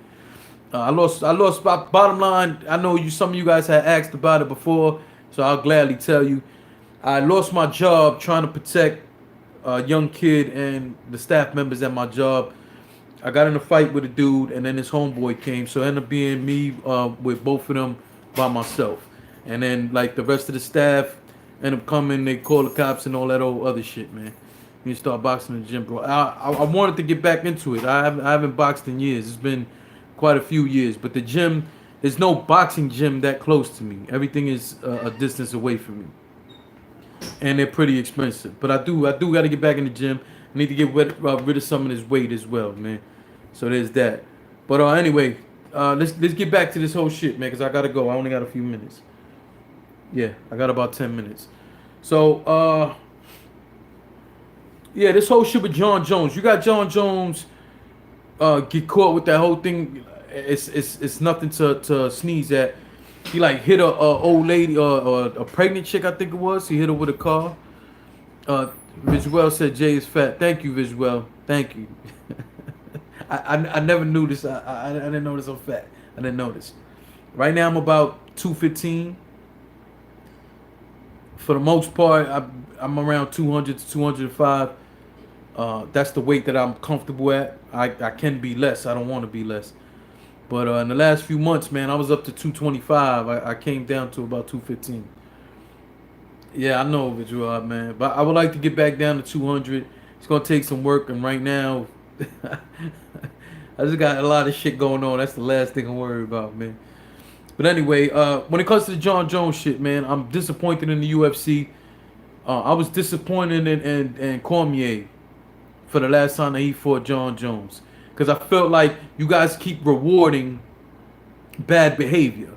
I lost. Bottom line, I know some of you guys had asked about it before, so I'll gladly tell you. I lost my job trying to protect a young kid and the staff members at my job. I got in a fight with a dude, and then his homeboy came, so it ended up being me with both of them by myself. And then like the rest of the staff ended up coming, they call the cops and all that old other shit, man. You start boxing in the gym, bro. I wanted to get back into it. I haven't boxed in years. It's been quite a few years, but the gym, there's no boxing gym that close to me. Everything is a distance away from me, and they're pretty expensive. But I do got to get back in the gym. I need to get rid of some of this weight as well, man. So there's that. But anyway, let's get back to this whole shit, man, because I gotta go. I only got a few minutes. Yeah, I got about 10 minutes. So yeah, this whole shit with John Jones. You got John Jones get caught with that whole thing. It's nothing to sneeze at. He like hit a old lady or a pregnant chick, I think it was. He hit her with a car. Visuel said Jay is fat. Thank you, Visuel. Thank you. I never knew this. I didn't notice I'm fat. I didn't notice. Right now I'm about 215. For the most part, I'm around 200 to 205. That's the weight that I'm comfortable at. I can be less. I don't want to be less. But in the last few months, man, I was up to 225. I came down to about 215. Yeah, I know, Visual, man. But I would like to get back down to 200. It's going to take some work. And right now, I just got a lot of shit going on. That's the last thing I'm worried about, man. But anyway, when it comes to the John Jones shit, man, I'm disappointed in the UFC. I was disappointed in Cormier for the last time that he fought John Jones. Because I felt like you guys keep rewarding bad behavior.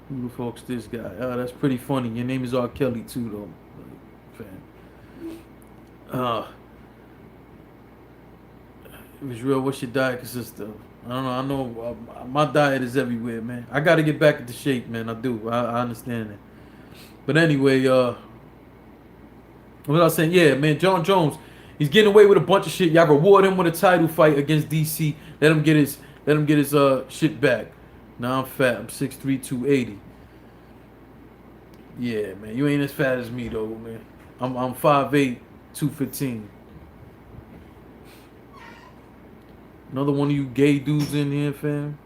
Who the fuck's this guy? Oh, that's pretty funny. Your name is R. Kelly too, though. Fan. Israel, what's your diet consist of? I don't know. I know my diet is everywhere, man. I got to get back into shape, man. I do. I understand that. But anyway, what was I saying? Yeah, man, John Jones, he's getting away with a bunch of shit. Y'all reward him with a title fight against DC. Let him get his shit back. Now I'm fat. I'm 6'3", 280. Yeah, man. You ain't as fat as me though, man. I'm 5'8", 215. Another one of you gay dudes in here, fam.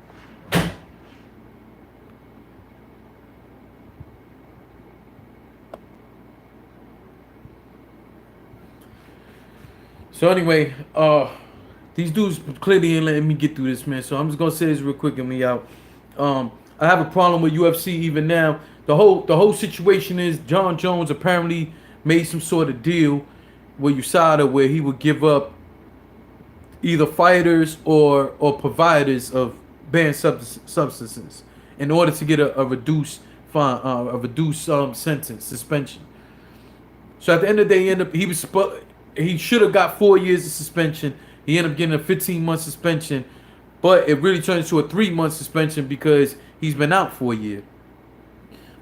So anyway, these dudes clearly ain't letting me get through this, man. So I'm just gonna say this real quick and me out. I have a problem with UFC even now. The whole situation is John Jones apparently made some sort of deal with USADA where he would give up either fighters or providers of banned substances in order to get a reduced fine, a reduced sentence suspension. So at the end of the day, he should have got 4 years of suspension. He ended up getting a 15-month suspension, but it really turned into a 3-month suspension because he's been out for a year.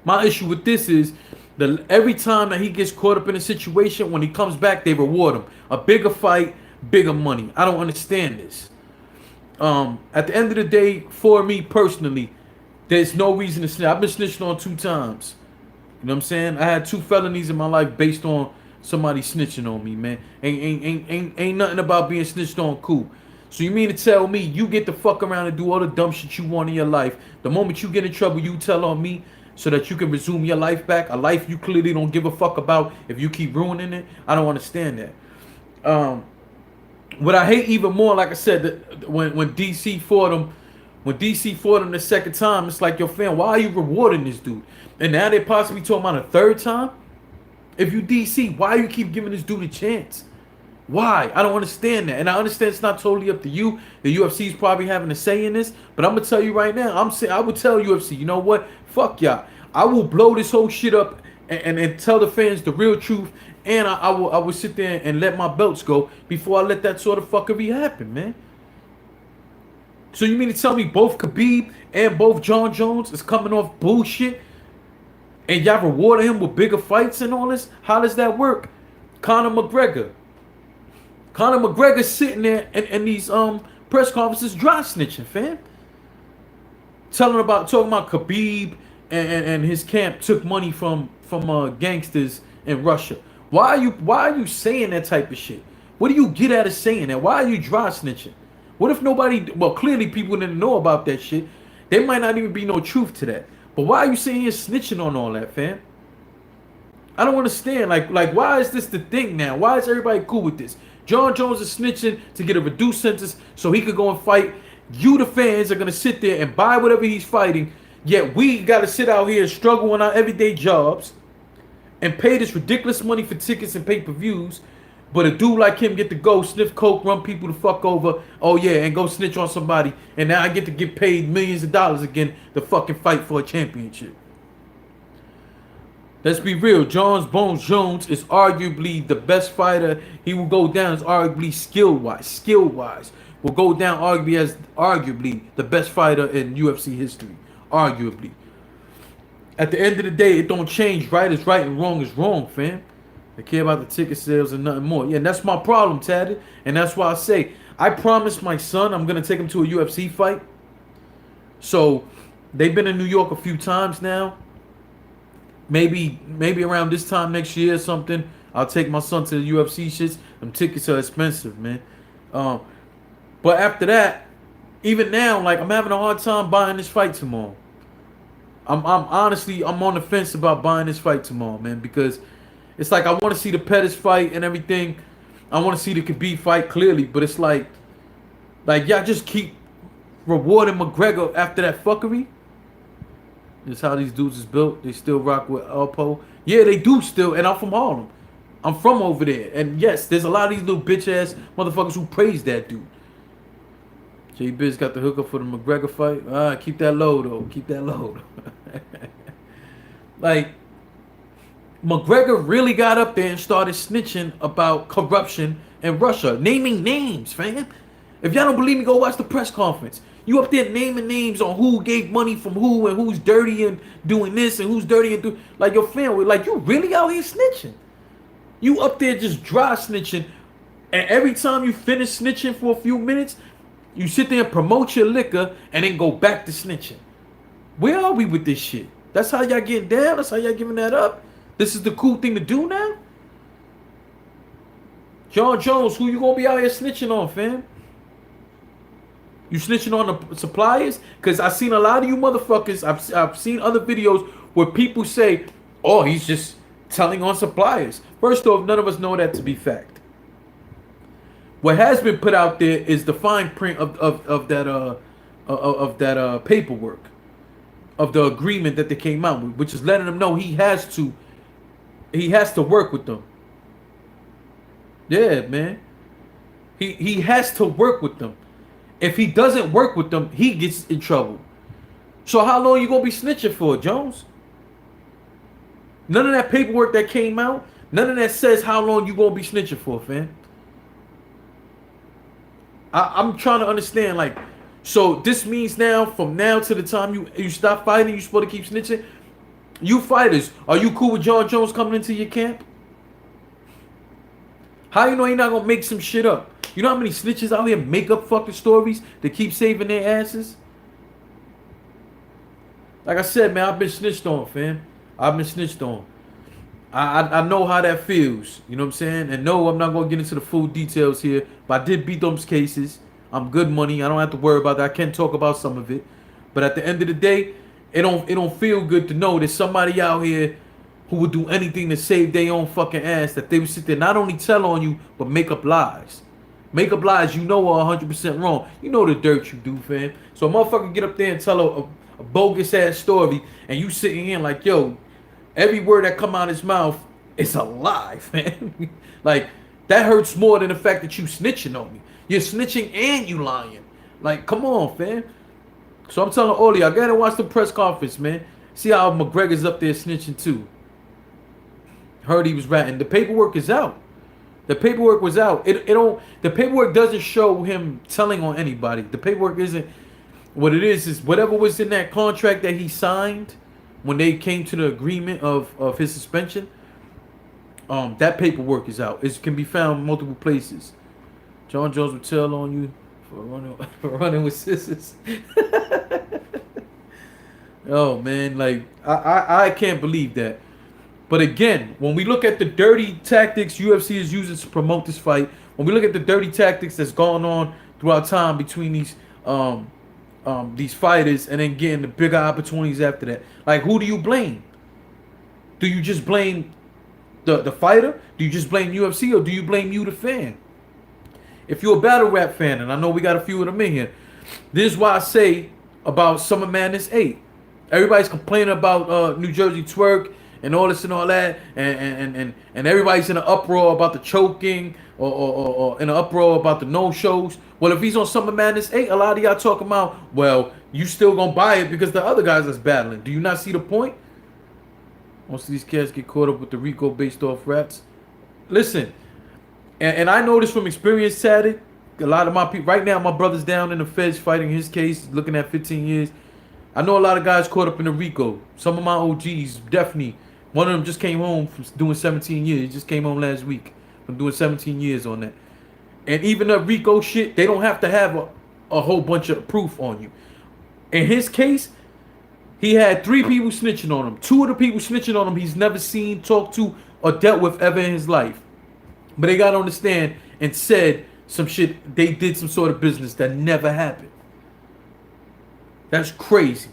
My issue with this is that every time that he gets caught up in a situation, when he comes back, they reward him. A bigger fight, bigger money. I don't understand this. At the end of the day, for me personally, there's no reason to snitch. I've been snitched on 2 times. You know what I'm saying? I had 2 felonies in my life based on somebody snitching on me, man. Ain't nothing about being snitched on cool. So you mean to tell me you get to fuck around and do all the dumb shit you want in your life? The moment you get in trouble, you tell on me so that you can resume your life back? A life you clearly don't give a fuck about if you keep ruining it? I don't understand that. What I hate even more, like I said, when DC fought him, the second time, it's like, yo, fam, why are you rewarding this dude? And now they possibly talking about a 3rd time? If you DC, why you keep giving this dude a chance? Why? I don't understand that. And I understand it's not totally up to you. The UFC is probably having a say in this. But I'm going to tell you right now, I would tell UFC, you know what? Fuck y'all. I will blow this whole shit up and tell the fans the real truth. And I will sit there and let my belts go before I let that sort of fuckery happen, man. So you mean to tell me both Khabib and both John Jones is coming off bullshit? And y'all rewarding him with bigger fights and all this? How does that work? Conor McGregor sitting there in these press conferences dry snitching, fam. Talking about Khabib and his camp took money from gangsters in Russia. Why are you saying that type of shit? What do you get out of saying that? Why are you dry snitching? What if nobody? Well, clearly people didn't know about that shit. There might not even be no truth to that. But why are you saying you're snitching on all that, fam? I don't understand. Like, why is this the thing now? Why is everybody cool with this? John Jones is snitching to get a reduced sentence so he could go and fight. You, the fans, are gonna sit there and buy whatever he's fighting. Yet we gotta sit out here and struggle on our everyday jobs and pay this ridiculous money for tickets and pay-per-views. But a dude like him get to go sniff coke, run people the fuck over, oh yeah, and go snitch on somebody, and now I get to get paid millions of dollars again to fucking fight for a championship. Let's be real, John Bones Jones is arguably the best fighter. He will go down as arguably skill-wise, will go down arguably the best fighter in UFC history, arguably. At the end of the day, it don't change. Right is right and wrong is wrong, fam. They care about the ticket sales and nothing more. Yeah, and that's my problem, Taddy. And that's why I say, I promised my son I'm going to take him to a UFC fight. So, they've been in New York a few times now. Maybe around this time next year or something, I'll take my son to the UFC shits. Them tickets are expensive, man. But after that, even now, like, I'm having a hard time buying this fight tomorrow. I'm honestly on the fence about buying this fight tomorrow, man, because it's like I want to see the Pettis fight and everything. I want to see the Khabib fight clearly, but it's like y'all just keep rewarding McGregor after that fuckery. That's how these dudes is built. They still rock with Alpo. Yeah, they do still, and I'm from Harlem. I'm from over there. And yes, there's a lot of these little bitch-ass motherfuckers who praise that dude. J-Biz got the hookup for the McGregor fight. Keep that low, though. Keep that low. Like, McGregor really got up there and started snitching about corruption in Russia. Naming names, fam. If y'all don't believe me, go watch the press conference. You up there naming names on who gave money from who and who's dirty and doing this and who's dirty and do like your family. Like, you really out here snitching. You up there just dry snitching. And every time you finish snitching for a few minutes, you sit there and promote your liquor and then go back to snitching. Where are we with this shit? That's how y'all getting down? That's how y'all giving that up? This is the cool thing to do now? John Jones, who you gonna be out here snitching on, fam? You snitching on the suppliers? Because I've seen a lot of you motherfuckers, I've seen other videos where people say, oh, he's just telling on suppliers. First off, none of us know that to be fact. What has been put out there is the fine print of that paperwork, of the agreement that they came out with, which is letting them know he has to work with them. Yeah, man. He has to work with them. If he doesn't work with them, he gets in trouble. So how long you gonna be snitching for, Jones? None of that paperwork that came out, none of that says how long you gonna be snitching for, fam. I'm trying to understand, like, so this means now, from now to the time you stop fighting, you supposed to keep snitching. You fighters, are you cool with John Jones coming into your camp? How you know he not gonna make some shit up? You know how many snitches out here make up fucking stories to keep saving their asses? Like I said, man, I've been snitched on, fam. I've been snitched on. I know how that feels. You know what I'm saying? And no, I'm not gonna get into the full details here, but I did beat those cases. I'm good money. I don't have to worry about that. I can talk about some of it. But at the end of the day, it don't feel good to know there's somebody out here who would do anything to save their own fucking ass, that they would sit there not only tell on you, but make up lies. Make up lies you know are 100% wrong. You know the dirt you do, fam. So a motherfucker get up there and tell a bogus ass story, and you sitting here like, yo, every word that come out his mouth is a lie, man. Like, that hurts more than the fact that you snitching on me. You're snitching and you lying. Like, come on, fam. So I'm telling all of y'all, gotta watch the press conference, man. See how McGregor's up there snitching too. Heard he was ratting. The paperwork is out. The paperwork was out. The paperwork doesn't show him telling on anybody. The paperwork isn't. What it is whatever was in that contract that he signed when they came to the agreement of his suspension. That paperwork is out. It can be found in multiple places. John Jones will tell on you for running with sisters. Oh man, like I can't believe that. But again, when we look at the dirty tactics UFC is using to promote this fight, when we look at the dirty tactics that's going on throughout time between these fighters, and then getting the bigger opportunities after that, like, who do you blame? Do you just blame the fighter? Do you just blame UFC, or do you blame you, the fan? If you're a battle rap fan, and I know we got a few of them in here, this is why I say about Summer Madness 8. Everybody's complaining about New Jersey Twerk and all this and all that, and everybody's in an uproar about the choking, or in an uproar about the no-shows. Well, if he's on Summer Madness 8, a lot of y'all talking about, well, you still gonna buy it because the other guys that's battling. Do you not see the point? Most of these cats get caught up with the RICO based off rats. Listen, and I know this from experience, Tatted. A lot of my people, right now, my brother's down in the feds fighting his case, looking at 15 years. I know a lot of guys caught up in the RICO. Some of my OGs, definitely. One of them just came home from doing 17 years. He just came home last week from doing 17 years on that. And even the RICO shit, they don't have to have a whole bunch of proof on you. In his case, he had 3 people snitching on him. 2 of the people snitching on him he's never seen, talked to, or dealt with ever in his life. But they got on the stand and said some shit. They did some sort of business that never happened. That's crazy.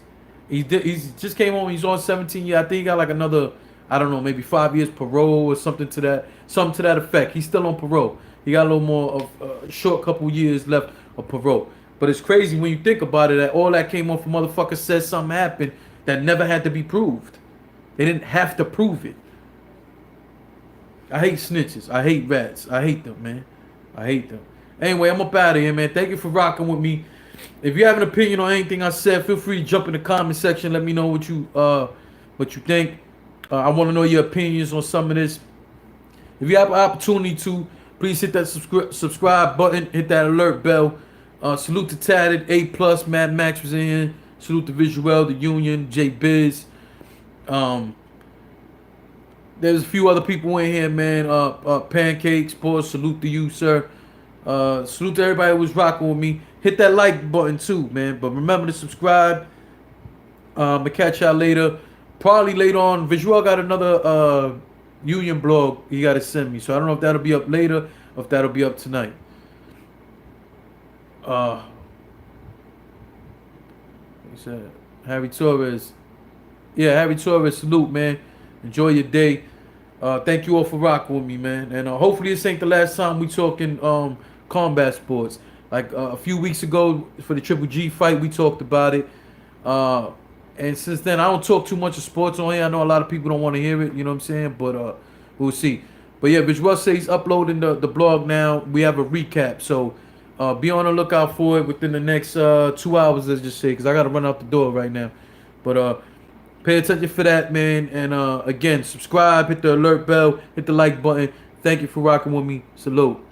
He just came home. He's on 17 years. I think he got like another, I don't know, maybe 5 years parole or something to that effect. He's still on parole. He got a little more of a short couple years left of parole. But it's crazy when you think about it, that all that came off a motherfucker said something happened that never had to be proved. They didn't have to prove it. I hate snitches. I hate rats. I hate them, man. I hate them. Anyway, I'm up out of here, man. Thank you for rocking with me. If you have an opinion on anything I said, feel free to jump in the comment section. Let me know what you think. I want to know your opinions on some of this. If you have an opportunity to, please hit that subscribe button, hit that alert bell. Salute to Tatted, A+, Mad Max was in here. Salute to Visual, The Union, J Biz. There's a few other people in here, man. Pancakes, boss. Salute to you, sir. Salute to everybody who was rocking with me. Hit that like button too, man. But remember to subscribe. I'll catch y'all later. Probably later on. Visual got another Union blog he got to send me. So I don't know if that'll be up later or if that'll be up tonight. He said Harry Torres. Yeah, Harry Torres, salute, man. Enjoy your day. Thank you all for rocking with me, man. And hopefully this ain't the last time we talking combat sports. Like a few weeks ago for the Triple G fight, we talked about it. Uh, and since then, I don't talk too much of sports on here. I know a lot of people don't want to hear it. You know what I'm saying? But we'll see. But yeah, Visual says he's uploading the blog now. We have a recap, so be on the lookout for it within the next 2 hours. Let's just say, because I gotta run out the door right now. But pay attention for that, man. And again, subscribe, hit the alert bell, hit the like button. Thank you for rocking with me. Salute.